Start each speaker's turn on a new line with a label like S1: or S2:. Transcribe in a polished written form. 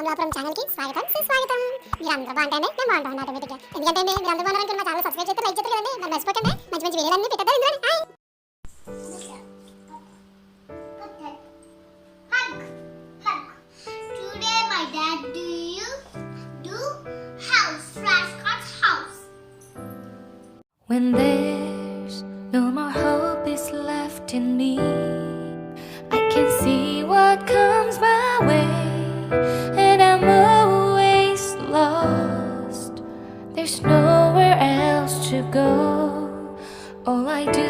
S1: Vlog ఛానల్కి స్వాగతం సుస్వాగతం. మీరందరూ బాగుంటండి, నేను బాగుంటాను ఆటోమేటిక్గా. ఎందుకంటే మీరందరూ బాగున్నారనుకున్న మా ఛానల్ సబ్స్క్రైబ్ చేస్తే, లైక్ చేస్తే కదండి. మరి మర్చిపోకండి, మంచి మంచి వీడియోలన్నీ పెట్టేద్దాం ఇందులో. Hi.
S2: Today my dad do house flashcards house.
S3: When there's no more hope is left in me, I can see what comes my way, and I'm always lost. There's nowhere else to go. All I do